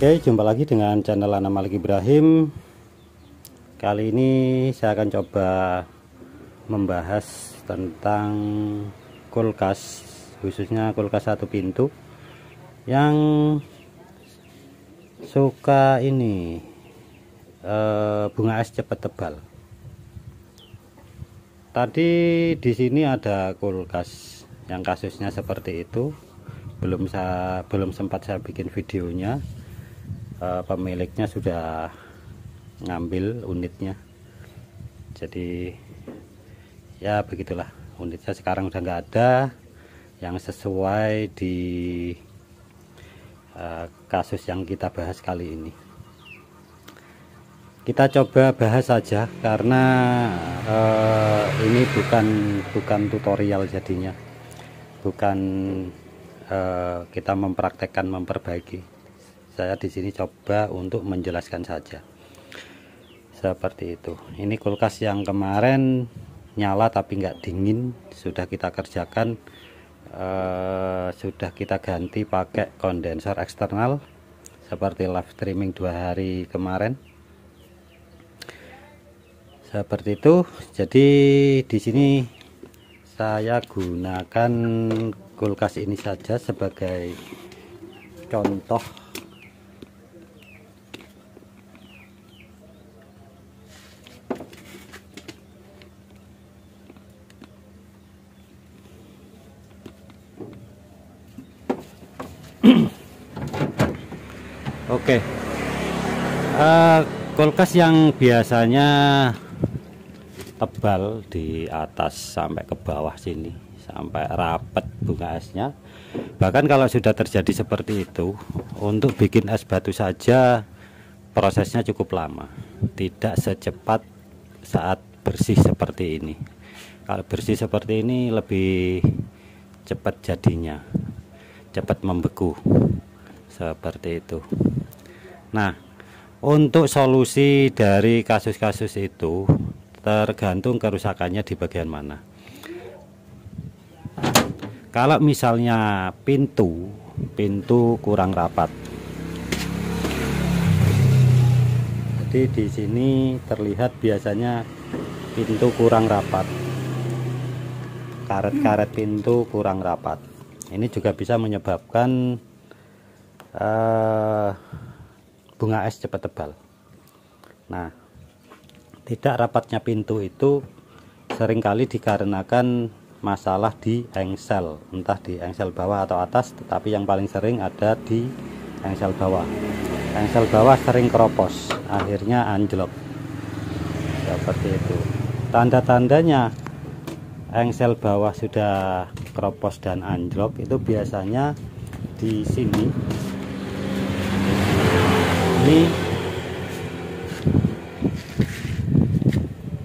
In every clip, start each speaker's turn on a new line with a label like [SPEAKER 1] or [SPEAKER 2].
[SPEAKER 1] Oke, jumpa lagi dengan channel Ana Malik Ibrahim. Kali ini saya akan coba membahas tentang kulkas, khususnya kulkas satu pintu yang suka ini bunga es cepat tebal. Tadi di sini ada kulkas yang kasusnya seperti itu. Belum sempat saya bikin videonya. Pemiliknya sudah ngambil unitnya, jadi ya begitulah, unitnya sekarang udah nggak ada yang sesuai di kasus yang kita bahas kali ini. Kita coba bahas saja karena ini bukan tutorial, jadinya bukan kita mempraktekkan memperbaiki. Saya di sini coba untuk menjelaskan saja. Seperti itu. Ini kulkas yang kemarin nyala tapi nggak dingin, sudah kita kerjakan, sudah kita ganti pakai kondensor eksternal seperti live streaming 2 hari kemarin. Seperti itu. Jadi di sini saya gunakan kulkas ini saja sebagai contoh. Oke, kulkas yang biasanya tebal di atas sampai ke bawah sini, sampai rapat bunga esnya. Bahkan kalau sudah terjadi seperti itu, untuk bikin es batu saja prosesnya cukup lama, tidak secepat saat bersih seperti ini. Kalau bersih seperti ini lebih cepat jadinya, cepat membeku seperti itu. Nah, untuk solusi dari kasus-kasus itu tergantung kerusakannya di bagian mana. Kalau misalnya pintu kurang rapat, jadi di sini terlihat biasanya pintu kurang rapat, karet-karet pintu kurang rapat. Ini juga bisa menyebabkan bunga es cepat tebal. Nah, tidak rapatnya pintu itu seringkali dikarenakan masalah di engsel, entah di engsel bawah atau atas, tetapi yang paling sering ada di engsel bawah. Engsel bawah sering keropos, akhirnya anjlok. Seperti itu. Tanda-tandanya engsel bawah sudah keropos dan anjlok itu biasanya di sini. Ini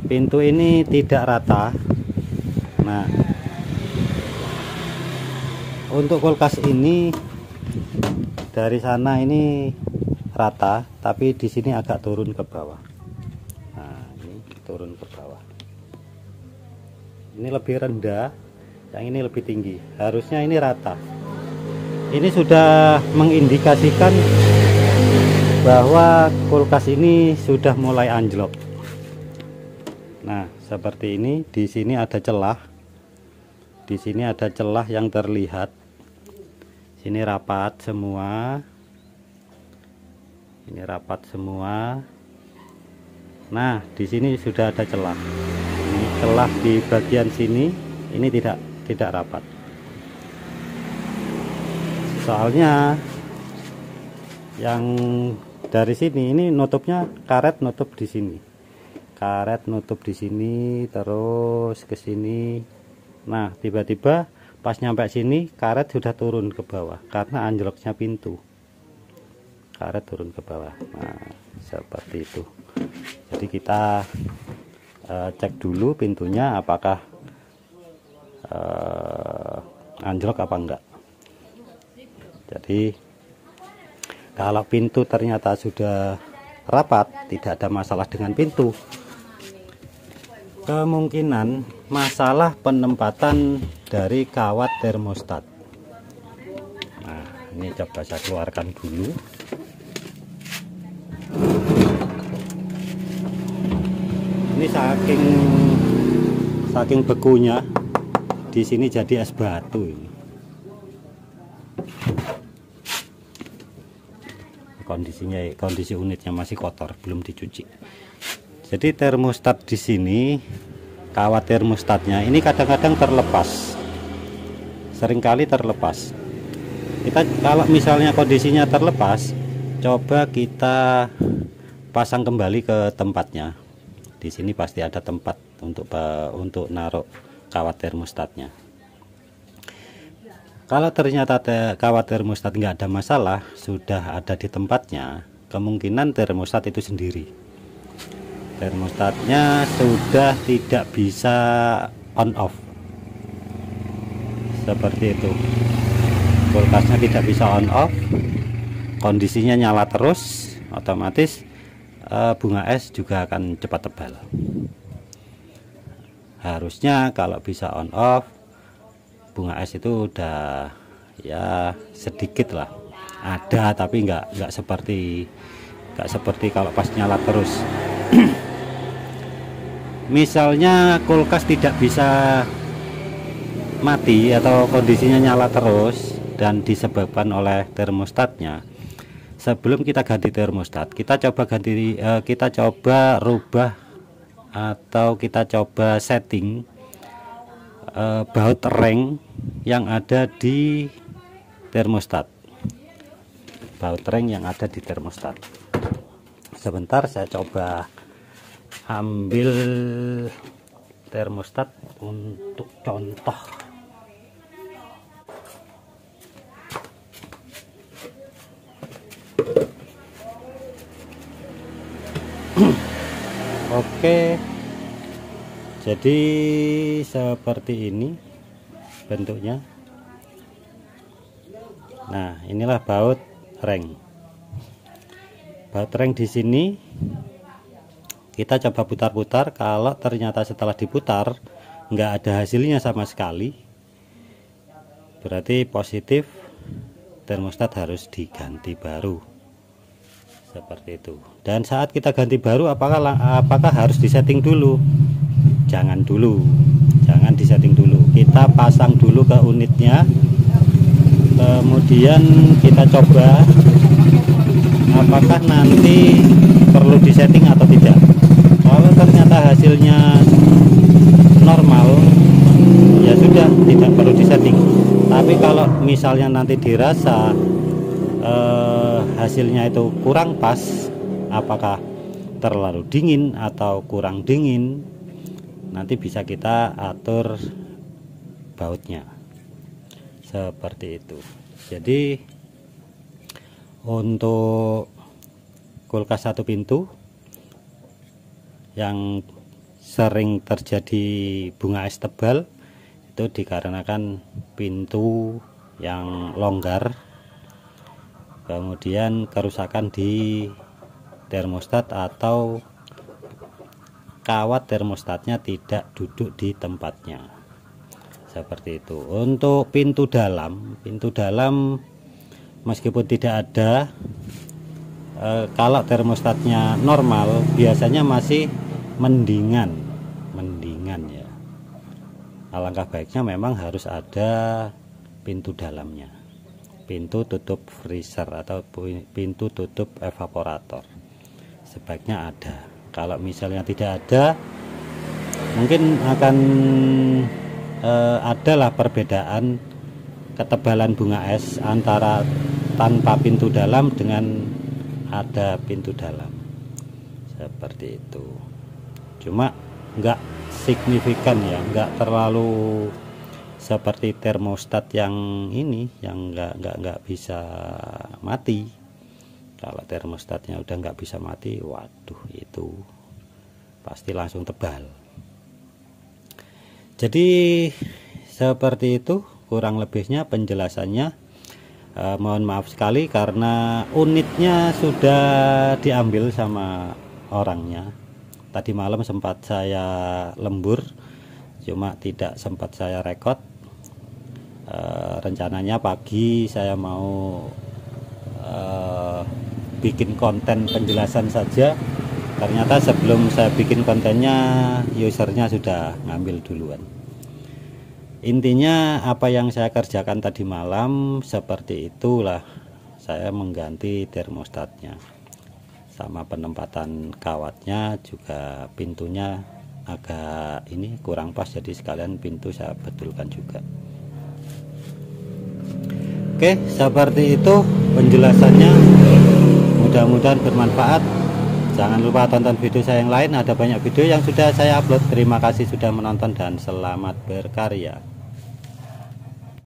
[SPEAKER 1] pintu ini tidak rata. Nah, untuk kulkas ini dari sana ini rata, tapi di sini agak turun ke bawah. Nah, ini turun ke bawah. Ini lebih rendah, yang ini lebih tinggi. Harusnya ini rata. Ini sudah mengindikasikan bahwa kulkas ini sudah mulai anjlok. Nah, seperti ini. Di sini ada celah. Di sini ada celah yang terlihat. Sini rapat semua. Ini rapat semua. Nah, di sini sudah ada celah. Ini celah di bagian sini. Ini tidak rapat. Soalnya yang dari sini ini nutupnya karet nutup di sini. Karet nutup di sini terus ke sini. Nah, tiba-tiba pas nyampe sini karet sudah turun ke bawah karena anjloknya pintu. Karet turun ke bawah. Nah, seperti itu. Jadi kita cek dulu pintunya apakah anjlok apa enggak. Jadi kalau pintu ternyata sudah rapat, tidak ada masalah dengan pintu, kemungkinan masalah penempatan dari kawat termostat. Nah, ini coba saya keluarkan dulu. Ini saking bekunya di sini jadi es batu ini. Kondisi unitnya masih kotor, belum dicuci. Jadi termostat di sini, kawat termostatnya ini kadang-kadang terlepas, seringkali terlepas. Kita kalau misalnya kondisinya terlepas, coba kita pasang kembali ke tempatnya. Di sini pasti ada tempat untuk naruh kawat termostatnya. Kalau ternyata kawat termostat nggak ada masalah, sudah ada di tempatnya, kemungkinan termostat itu sendiri. Termostatnya sudah tidak bisa on off. Seperti itu. Kulkasnya tidak bisa on off. Kondisinya nyala terus, otomatis bunga es juga akan cepat tebal. Harusnya kalau bisa on off, bunga es itu udah ya sedikit lah ada, tapi nggak seperti kalau pas nyala terus. Misalnya kulkas tidak bisa mati atau kondisinya nyala terus dan disebabkan oleh termostatnya, sebelum kita ganti termostat, kita coba rubah atau kita coba setting baut reng yang ada di termostat. Baut reng yang ada di termostat. Sebentar, saya coba ambil termostat untuk contoh. Oke, jadi seperti ini bentuknya. Nah, inilah baut reng. Baut reng di sini kita coba putar-putar. Kalau ternyata setelah diputar nggak ada hasilnya sama sekali, berarti positif, termostat harus diganti baru. Seperti itu. Dan saat kita ganti baru, apakah harus disetting dulu? Jangan dulu, jangan disetting dulu. Kita pasang dulu ke unitnya, kemudian kita coba apakah nanti perlu disetting atau tidak. Kalau ternyata hasilnya normal, ya sudah, tidak perlu disetting. Tapi kalau misalnya nanti dirasa hasilnya itu kurang pas, apakah terlalu dingin atau kurang dingin, nanti bisa kita atur bautnya. Seperti itu. Jadi untuk kulkas satu pintu yang sering terjadi bunga es tebal, itu dikarenakan pintu yang longgar, kemudian kerusakan di termostat atau kawat termostatnya tidak duduk di tempatnya. Seperti itu. Untuk pintu dalam meskipun tidak ada, kalau termostatnya normal biasanya masih mendingan ya. Alangkah baiknya memang harus ada pintu dalamnya, pintu tutup freezer atau pintu tutup evaporator, sebaiknya ada. Kalau misalnya tidak ada, mungkin akan adalah perbedaan ketebalan bunga es antara tanpa pintu dalam dengan ada pintu dalam. Seperti itu. Cuma nggak signifikan ya, nggak terlalu seperti termostat yang ini, yang nggak bisa mati. Kalau termostatnya udah nggak bisa mati, waduh, itu pasti langsung tebal. Jadi seperti itu kurang lebihnya penjelasannya. Mohon maaf sekali karena unitnya sudah diambil sama orangnya. Tadi malam sempat saya lembur, cuma tidak sempat saya rekod. Rencananya pagi saya mau bikin konten penjelasan saja, Ternyata sebelum saya bikin kontennya, usernya sudah ngambil duluan. Intinya apa yang saya kerjakan tadi malam seperti itulah. Saya mengganti termostatnya, sama penempatan kawatnya, juga pintunya agak ini kurang pas, jadi sekalian pintu saya betulkan juga. Oke, seperti itu penjelasannya, mudah-mudahan bermanfaat. Jangan lupa tonton video saya yang lain, ada banyak video yang sudah saya upload. Terima kasih sudah menonton dan selamat berkarya.